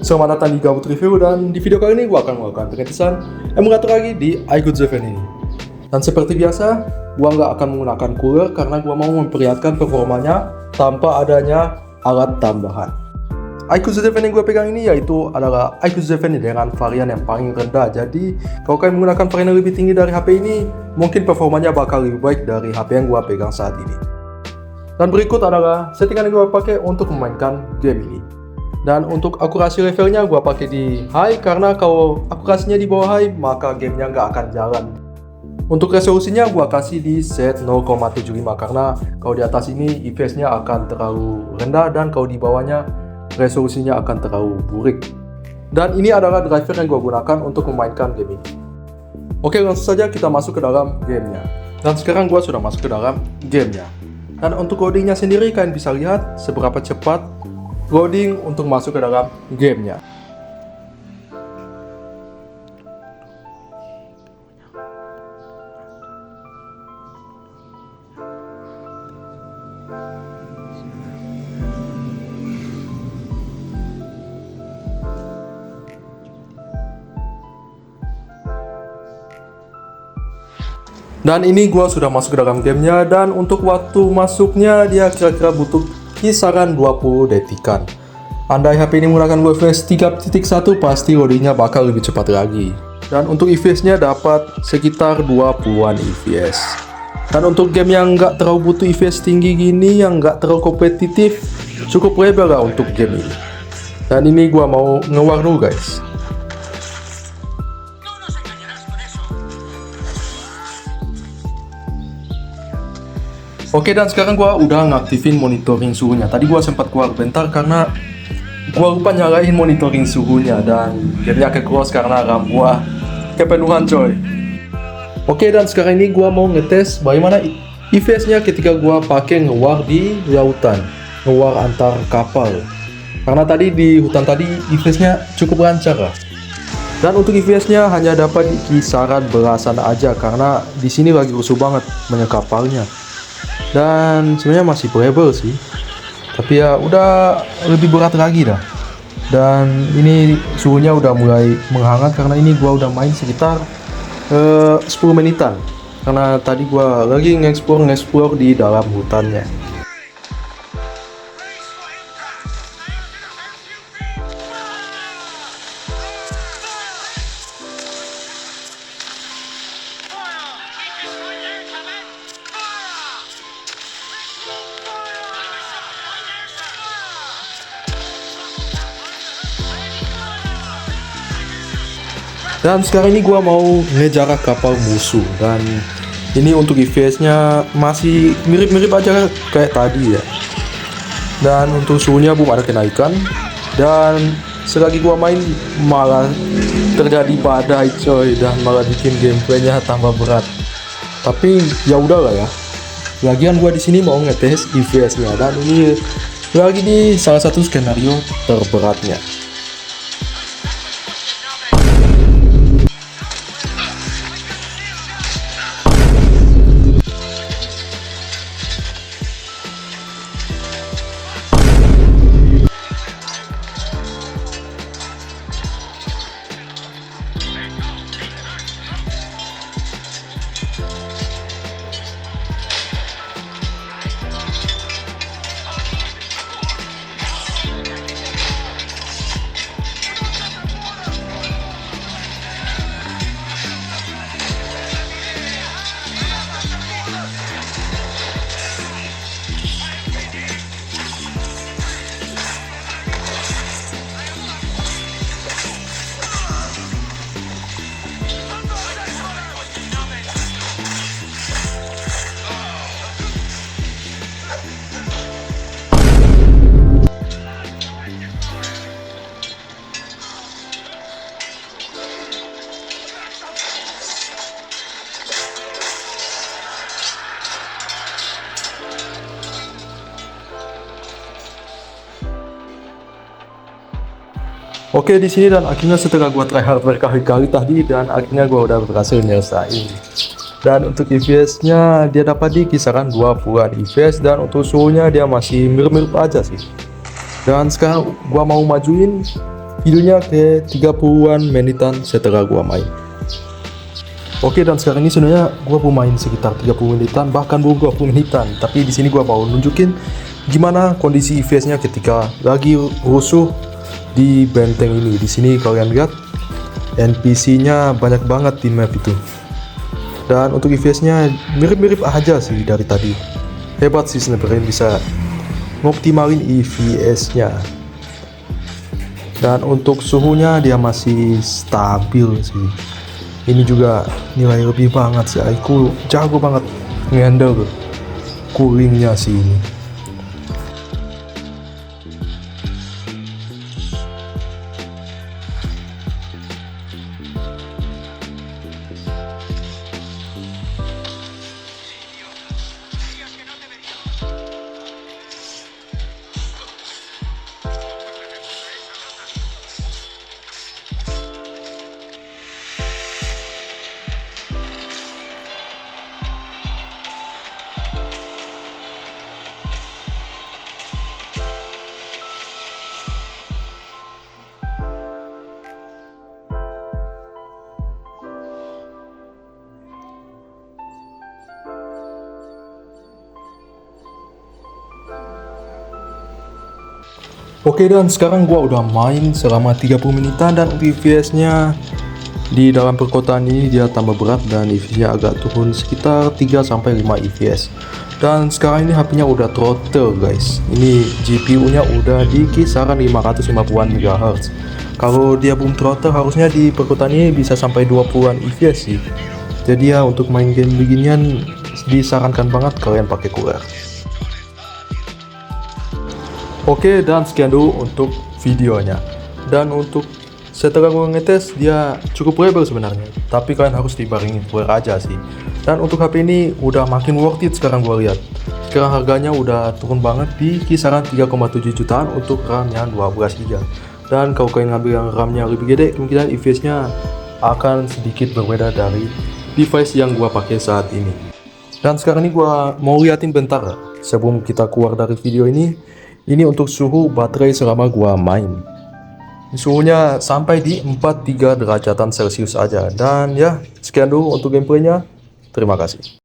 Selamat datang di Gabut Review, dan di video kali ini gue akan melakukan pengetisan emulator lagi di iQOO ZFN ini. Dan seperti biasa, gue nggak akan menggunakan cooler karena gue mau memperlihatkan performanya tanpa adanya alat tambahan. iQOO ZFN yang gue pegang ini yaitu adalah iQOO ZFN dengan varian yang paling rendah. Jadi kalau kalian menggunakan varian yang lebih tinggi dari HP ini, mungkin performanya bakal lebih baik dari HP yang gue pegang saat ini. Dan berikut adalah settingan yang gue pakai untuk memainkan game ini. Dan untuk akurasi levelnya gue pakai di high karena kalau akurasinya di bawah high maka gamenya nggak akan jalan. Untuk resolusinya gue kasih di set 0,75 karena kalau di atas ini IPS-nya akan terlalu rendah dan kalau di bawahnya resolusinya akan terlalu burik. Dan ini adalah driver yang gue gunakan untuk memainkan game ini. Oke, langsung saja kita masuk ke dalam gamenya. Dan sekarang gue sudah masuk ke dalam gamenya. Dan untuk loadingnya sendiri kalian bisa lihat seberapa cepat loading untuk masuk ke dalam gamenya. Dan ini gua sudah masuk ke dalam gamenya, dan untuk waktu masuknya dia kira-kira butuh kisaran 20 detikan. Andai HP ini menggunakan UFS 3.1 pasti loadingnya bakal lebih cepat lagi. Dan untuk IPS-nya dapat sekitar 20-an IPS. Dan untuk game yang nggak terlalu butuh IPS tinggi gini, yang nggak terlalu kompetitif, cukup lebar lah untuk game ini. Dan ini gua mau nge-war dulu guys. Oke, dan sekarang gua udah ngaktifin monitoring suhunya. Tadi gua sempat keluar bentar karena gua lupa nyalain monitoring suhunya dan gamenya ke-close karena RAM gua kepenuhan coy. Oke, dan sekarang ini gua mau ngetes bagaimana IPS-nya ketika gua pakai nge-war di lautan, nge-war antar kapal. Karena tadi di hutan tadi IPS-nya cukup lancar lah. Dan untuk IPS-nya hanya dapat di kisaran belasan aja karena di sini lagi rusuh banget banyak kapalnya. Dan sebenarnya masih playable sih, tapi ya udah lebih berat lagi dah. Dan ini suhunya udah mulai menghangat karena ini gua udah main sekitar 10 menitan karena tadi gua lagi nge-explore di dalam hutannya. Dan sekarang ini gua mau ngejarak kapal musuh, dan ini untuk IPS-nya masih mirip-mirip aja kayak tadi ya. Dan untuk suhunya belum ada kenaikan, dan selagi gua main malah terjadi badai coy, dan malah bikin gameplaynya tambah berat. Tapi ya udahlah ya. Lagian gua di sini mau ngetes IPS-nya, dan ini lagi di salah satu skenario terberatnya. Oke, di sini dan akhirnya setelah gua tryhard berkali-kali tadi, dan akhirnya gua udah berhasil nyelesain. Dan untuk IPS-nya dia dapat di kisaran 20-an IPS, dan untuk suhunya dia masih mirip-mirip aja sih. Dan sekarang gua mau majuin videonya ke 30-an menitan setelah gua main. Oke, dan sekarang ini sebenarnya gua mau main sekitar 30 menitan, bahkan belum 20 menitan. Tapi di sini gua mau nunjukin gimana kondisi FPS-nya ketika lagi rusuh di benteng ini. Di sini kalian lihat NPC-nya banyak banget di map itu. Dan untuk FPS-nya mirip-mirip aja sih dari tadi. Hebat sih sebenarnya bisa ngoptimalin FPS-nya. Dan untuk suhunya dia masih stabil sih. Ini juga nilai lebih banget sih. Aku jago banget ngehandle coolingnya sih ini. Oke, dan sekarang gua udah main selama 30 menitan dan FPS-nya di dalam perkotaan ini dia tambah berat dan FPS-nya agak turun sekitar 3-5 FPS. Dan sekarang ini HP-nya udah throttle guys. Ini GPU-nya udah di kisaran 550-an MHz. Kalau dia belum throttle harusnya di perkotaan ini bisa sampai 20-an FPS sih. Jadi ya untuk main game beginian disarankan banget kalian pakai cooler. Oke, dan sekian dulu untuk videonya. Dan untuk setelah gue ngetes dia cukup lebar sebenarnya, tapi kalian harus dibaringin cooler aja sih. Dan untuk HP ini udah makin worth it sekarang gue lihat. Sekarang harganya udah turun banget di kisaran 3,7 jutaan untuk RAM yang 12 GB. Dan kalau kalian ngambil yang RAM-nya lebih gede, kemungkinan FPS-nya akan sedikit berbeda dari device yang gue pakai saat ini. Dan sekarang ini gue mau liatin bentar sebelum kita keluar dari video ini. Ini untuk suhu baterai selama gua main. Suhunya sampai di 43 derajatan Celcius aja. Dan ya, sekian dulu untuk gameplaynya. Terima kasih.